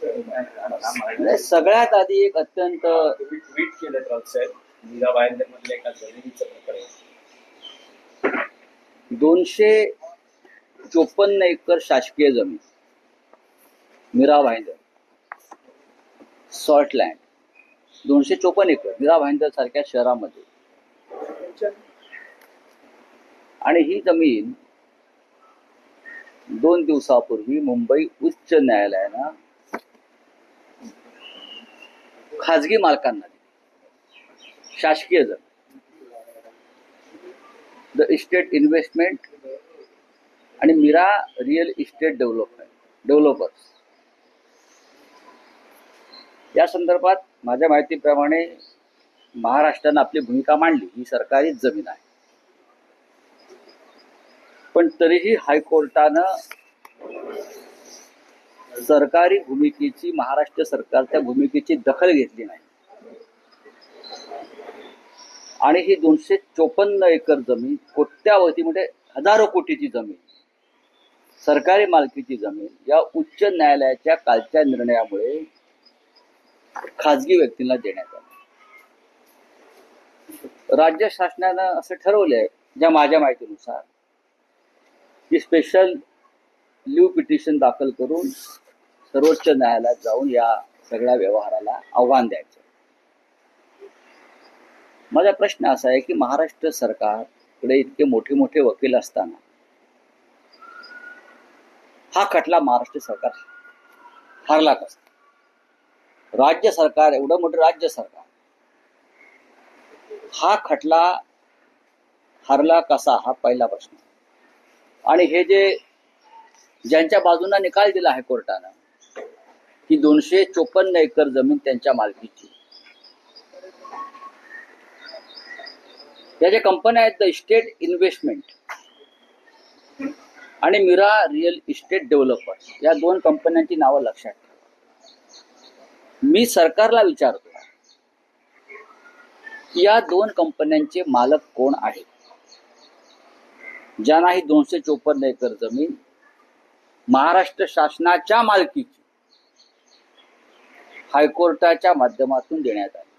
म्हणजे सगळ्यात आधी एक अत्यंत ट्विट केलं राऊत साहेब मीरा भाईंदर मधल्या एका जमिनीचं प्रकरण 254 एकर शासकीय जमीन मीरा भाईंदर सॉल्टलँड 254 एकर मीरा भाईंदर सारख्या शहरामध्ये, आणि ही जमीन 2 दिवसापूर्वी मुंबई उच्च न्यायालयानं खाजगी मालकांना दिली. शासकीय जमीन द इस्टेट इन्व्हेस्टमेंट आणि मीरा रिअल इस्टेट डेव्हलपर्स या संदर्भात माझ्या माहितीप्रमाणे महाराष्ट्रानं आपली भूमिका मांडली. ही सरकारीच जमीन आहे, पण तरीही हायकोर्टानं सरकारी भूमिकेची, महाराष्ट्र सरकारच्या भूमिकेची दखल घेतली नाही आणि ही 254 एकर जमीन, कोट्यावधी म्हणजे हजारो कोटीची जमीन, सरकारी मालकीची जमीन या उच्च न्यायालयाच्या कालच्या निर्णयामुळे खाजगी व्यक्तींना देण्यात आली. राज्य शासनानं असं ठरवलं आहे, ज्या माझ्या माहितीनुसार, की स्पेशल लीव पिटिशन दाखल करून सर्वोच्च न्यायालयात जाऊन या सगळ्या व्यवहाराला आव्हान द्यायचं. माझा प्रश्न असा आहे की महाराष्ट्र सरकारकडे इतके मोठे मोठे वकील असताना हा खटला महाराष्ट्र सरकार हारला कसा? राज्य सरकार, एवढं मोठं राज्य सरकार, हा खटला हारला कसा, हा पहिला प्रश्न. आणि हे जे ज्यांच्या बाजूने निकाल दिला आहे कोर्टानं की 254 एकर जमीन त्यांच्या मालकीची, या ज्या कंपन्या आहेत द इस्टेट इन्व्हेस्टमेंट आणि मीरा रिअल इस्टेट डेव्हलपर्स, या 2 कंपन्यांची नावं लक्षात ठेवा. मी सरकारला विचारतो की या 2 कंपन्यांचे मालक कोण आहेत, ज्यांना ही 254 एकर जमीन महाराष्ट्र शासनाच्या मालकीची हायकोर्टाच्या माध्यमातून देण्यात आली.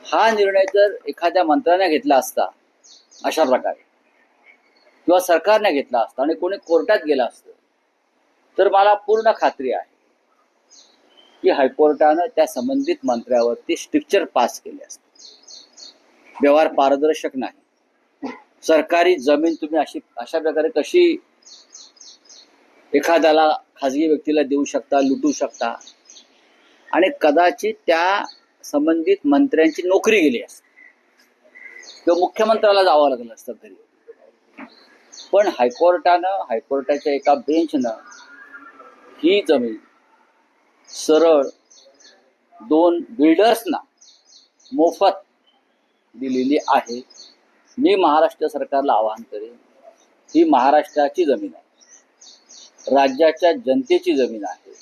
हा निर्णय जर एखाद्या मंत्र्याने घेतला असता अशा प्रकारे, किंवा सरकारने घेतला असता आणि कोणी कोर्टात गेला असतं, तर मला पूर्ण खात्री आहे की हायकोर्टानं त्या संबंधित मंत्र्यावरती स्ट्रिक्चर पास केले असते. व्यवहार पारदर्शक नाही, सरकारी जमीन तुम्ही अशा प्रकारे कशी एखाद्याला, खाजगी व्यक्तीला देऊ शकता, लुटू शकता, आणि कदाचित त्या संबंधित मंत्र्यांची नोकरी गेली असते किंवा मुख्यमंत्र्याला जावं लागलं असतं घरी. पण हायकोर्टाच्या एका बेंचनं ही जमीन सरळ 2 बिल्डर्सना मोफत दिलेली आहे. मी महाराष्ट्र सरकारला आवाहन करेन, ही महाराष्ट्राची जमीन आहे, राज्याच्या जनतेची जमीन आहे.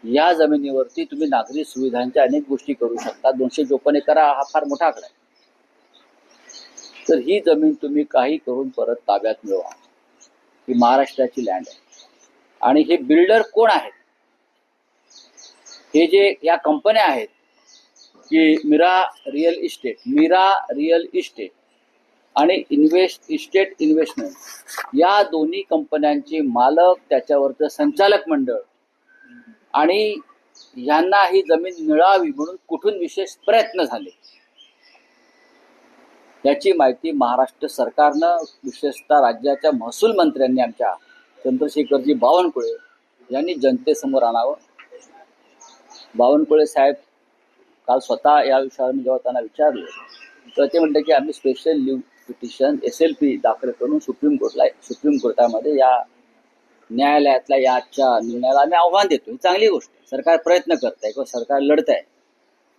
या जमिनीवरती तुम्ही नागरी सुविधांच्या अनेक गोष्टी करू शकता. 254 एकर हा फार मोठा आकडा आहे. तर ही जमीन तुम्ही काही करून परत ताब्यात मिळवा. ही महाराष्ट्राची लँड आहे. आणि हे बिल्डर कोण आहेत, हे जे या कंपन्या आहेत की मीरा रिअल इस्टेट आणि इस्टेट इन्व्हेस्टमेंट, या दोन्ही कंपन्यांचे मालक, त्याच्यावरचं संचालक मंडळ, आणि यांना ही जमीन मिळावी म्हणून कुठून विशेष प्रयत्न झाले, याची माहिती महाराष्ट्र सरकारनं, विशेषतः राज्याच्या महसूल मंत्र्यांनी, आमच्या चंद्रशेखरजी बावनकुळे यांनी जनतेसमोर आणावं. बावनकुळे साहेब काल स्वतः या विषयावर मी जेव्हा त्यांना विचारलं, तर ते म्हणते की आम्ही स्पेशल लीव पिटिशन SLP दाखल करून सुप्रीम कोर्टामध्ये या न्यायालयातल्या या आजच्या निर्णयाला आम्ही आव्हान देतो. ही चांगली गोष्ट आहे, सरकार प्रयत्न करत आहे किंवा सरकार लढत आहे.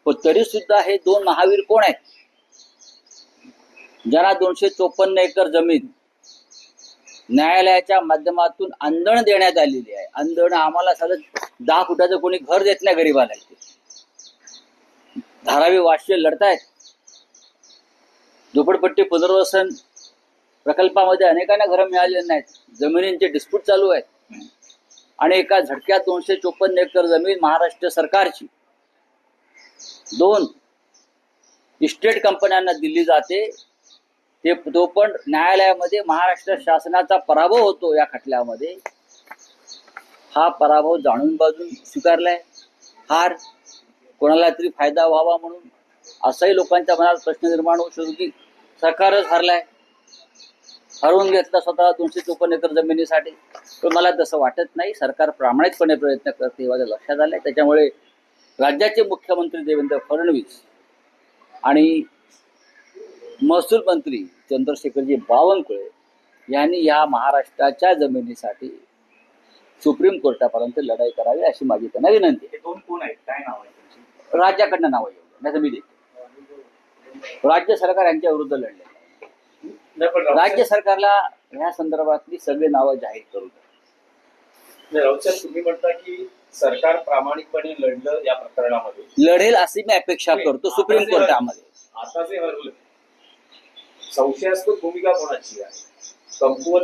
पण तरी सुद्धा हे 2 महावीर कोण आहेत, ज्यांना 254 एकर जमीन न्यायालयाच्या माध्यमातून अंधण देण्यात आलेली आहे. अंधण आम्हाला साधं 10 फुटाचं कोणी घर देत नाही गरीबाला. धारावी वाशी लढतायत. झोपडपट्टी पुनर्वसन प्रकल्पामध्ये अनेकांना घरं मिळालेली नाहीत. जमिनींचे डिस्प्यूट चालू आहेत. आणि एका झटक्यात 254 एकर जमीन महाराष्ट्र सरकारची 2 इस्टेट कंपन्यांना दिली जाते, तो पण न्यायालयामध्ये महाराष्ट्र शासनाचा पराभव होतो या खटल्यामध्ये. हा पराभव जाणून बाजून स्वीकारलाय, हार कोणाला तरी फायदा व्हावा म्हणून. असाही लोकांच्या मनात प्रश्न निर्माण होऊ शकतो की सरकारच हारलाय, हरवून घेतलं स्वतः 254 एकर जमिनीसाठी. पण मला तसं वाटत नाही. सरकार प्रामाणिकपणे प्रयत्न करते हे माझ्या लक्षात आलंय. त्याच्यामुळे राज्याचे मुख्यमंत्री देवेंद्र फडणवीस आणि महसूल मंत्री चंद्रशेखरजी बावनकुळे यांनी या महाराष्ट्राच्या जमिनीसाठी सुप्रीम कोर्टापर्यंत लढाई करावी अशी माझी त्यांना विनंती आहे. हे दोन कोण आहेत, काय नाव आहे त्यांची? राज्याकडनं नावं येऊ नाही तर मी देतो. राज्य सरकार यांच्या विरुद्ध लढले. नाही, पण राज्य सरकारला या संदर्भातली सगळी नावं जाहीर करू द्या. राऊत साहेब, तुम्ही म्हणता की सरकार प्रामाणिकपणे लढलं या प्रकरणामध्ये, लढेल अशी मी अपेक्षा करतो सुप्रीम कोर्टामध्ये. आता जे हरवलं, संशयास्पद भूमिका कोणाची आहे? कमकुवत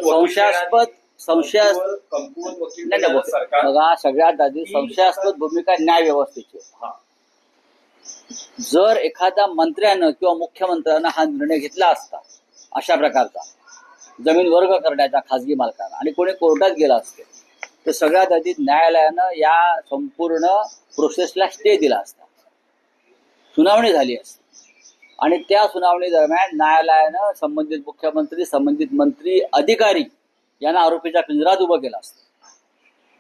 कमकुवत वकील नाही नाही, सरकार. बघा, सगळ्यात आधी संशयास्पद भूमिका न्याय व्यवस्थेची. जर एखाद्या मंत्र्यानं किंवा मुख्यमंत्र्यानं हा निर्णय घेतला असता अशा प्रकारचा जमीन वर्ग करण्याचा खासगी मालकांना आणि कोणी कोर्टात गेला असते, तर सगळ्यात आधी न्यायालयानं या संपूर्ण प्रोसेसला स्टे दिला असता, सुनावणी झाली असती. आणि त्या सुनावणी दरम्यान न्यायालयानं संबंधित मुख्यमंत्री, संबंधित मंत्री, अधिकारी यांना आरोपीच्या पिंजरात उभं केलं असतं,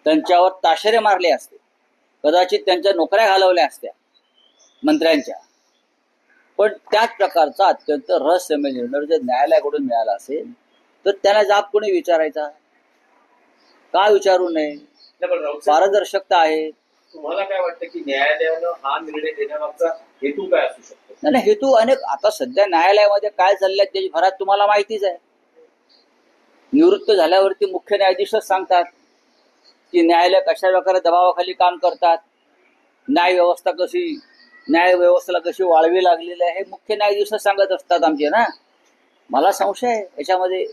त्यांच्यावर ताशेरे मारले असते, कदाचित त्यांच्या नोकऱ्या घालवल्या असत्या मंत्र्यांच्या. पण त्याच प्रकारचा अत्यंत रहस्यमय निर्णय जर न्यायालयाकडून मिळाला असेल तर त्याला जाब कोणी विचारायचा? का विचारू नये? पारदर्शकता आहे. तुम्हाला काय वाटतं की न्यायालयानं हा निर्णय देण्यामागचा हेतू काय असू शकतो? नाही, हेतू अनेक. आता सध्या न्यायालयामध्ये काय चाललंय त्याची भरात तुम्हाला माहितीच आहे. निवृत्त झाल्यावरती मुख्य न्यायाधीशच सांगतात की न्यायालय कशा प्रकारे दबावाखाली काम करतात, न्याय व्यवस्थेला कशी वाळवी लागलेली आहे, हे मुख्य न्यायाधीशच सांगत असतात आमचे ना. मला संशय आहे याच्यामध्ये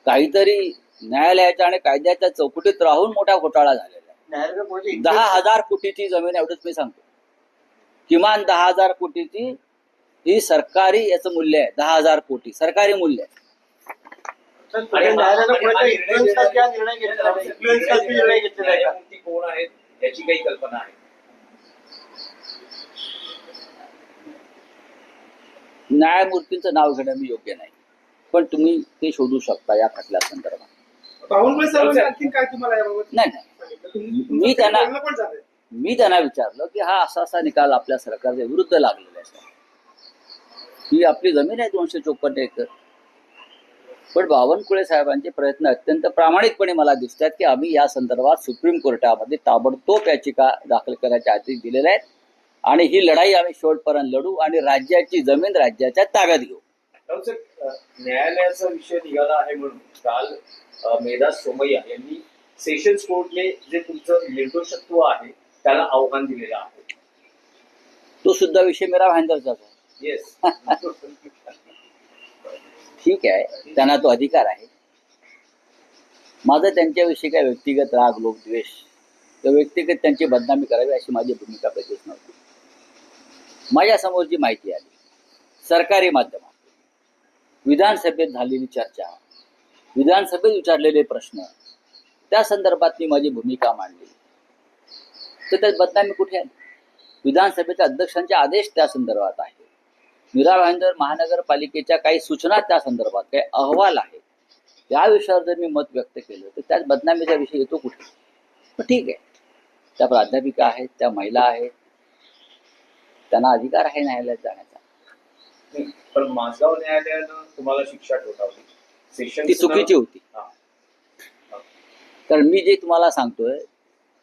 काहीतरी न्यायालयाच्या आणि कायद्याच्या चौकटीत राहून मोठा घोटाळा झालेला आहे. 10,000 कोटीची जमीन, एवढंच मी सांगतो. किमान 10,000 कोटीची ही सरकारी याचं मूल्य आहे. 10,000 कोटी सरकारी मूल्य आहे. कोण आहेत याची काही कल्पना आहे? न्यायमूर्तींचं नाव घेणं मी योग्य नाही, पण तुम्ही ते शोधू शकता या खटल्या संदर्भात. नाही, मी त्यांना विचारलं की हा असा निकाल आपल्या सरकारच्या विरुद्ध लागलेला आहे. ही आपली जमीन आहे 254 एकर. पण बावनकुळे साहेबांचे प्रयत्न अत्यंत प्रामाणिकपणे मला दिसतात की आम्ही या संदर्भात सुप्रीम कोर्टामध्ये ताबडतोब याचिका दाखल करायचे आदेश दिलेले आहेत आणि ही लढाई आम्ही शेवटपर्यंत लढू आणि राज्याची जमीन राज्याच्या ताब्यात घेऊ. न्यायालयाचा विषय निघाला आहे म्हणून काल मेधास सोमय्या यांनी सेशन्स कोर्टने जे तुमचं निर्दोषत्व आहे त्याला आव्हान दिलेलं आहे. तो सुद्धा विषय मीरा भाईंदरचाच आहे. येस. ठीक आहे, त्यांना तो अधिकार आहे. माझं त्यांच्याविषयी काय व्यक्तिगत राग, लोक, द्वेष किंवा व्यक्तिगत त्यांची बदनामी करावी अशी माझी भूमिका कधीच नव्हती. माझ्या समोर जी माहिती आली सरकारी माध्यमात, विधानसभेत झालेली चर्चा, विधानसभेत विचारलेले प्रश्न, त्या संदर्भात मी माझी भूमिका मांडली, तर त्यात बदनामी कुठे आली? विधानसभेच्या अध्यक्षांचे आदेश त्या संदर्भात आहे. मीरा भाईंदर महानगरपालिकेच्या काही सूचना त्या संदर्भात, काही अहवाल आहे, त्या विषयावर जर मी मत व्यक्त केलं तर त्यात बदनामीचा विषय येतो कुठे? पण ठीक आहे, त्या प्राध्यापिका आहेत, त्या महिला आहेत, त्यांना अधिकार आहे न्यायालयात जाण्याचा. पण माझगाव न्यायालयानं तुम्हाला शिक्षा ठोठावली, सेशन ती चुकीची होती. कारण मी जे तुम्हाला सांगतोय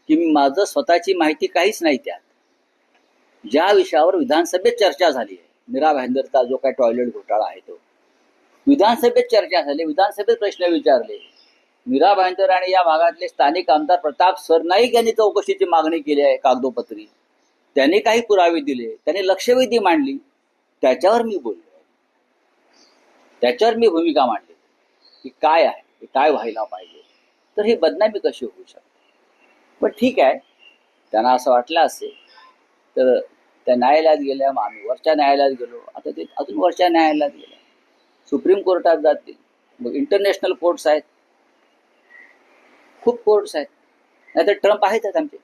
की माझं स्वतःची माहिती काहीच नाही. त्यात ज्या विषयावर विधानसभेत चर्चा झाली आहे, मीरा भाईंदरचा जो काय टॉयलेट घोटाळा आहे तो विधानसभेत चर्चा झाली, विधानसभेत प्रश्न विचारले. मीरा भाईंदर आणि या भागातले स्थानिक आमदार प्रताप सरनाईक यांनी चौकशीची मागणी केली आहे कागदोपत्री. त्यांनी काही पुरावे दिले, त्यांनी लक्षवेधी मांडली, त्याच्यावर मी बोललो, त्याच्यावर मी भूमिका मांडली की काय आहे, काय व्हायला पाहिजे. तर ही बदनामी कशी होऊ शकते? पण ठीक आहे, त्यांना असं वाटलं असेल तर त्या न्यायालयात गेल्या, मग आम्ही वरच्या न्यायालयात गेलो, आता ते अजून वरच्या न्यायालयात गेल्या, सुप्रीम कोर्टात जातील, मग इंटरनॅशनल कोर्ट्स आहेत, खूप कोर्ट्स आहेत, नाहीतर ट्रम्प आहेतच आमचे.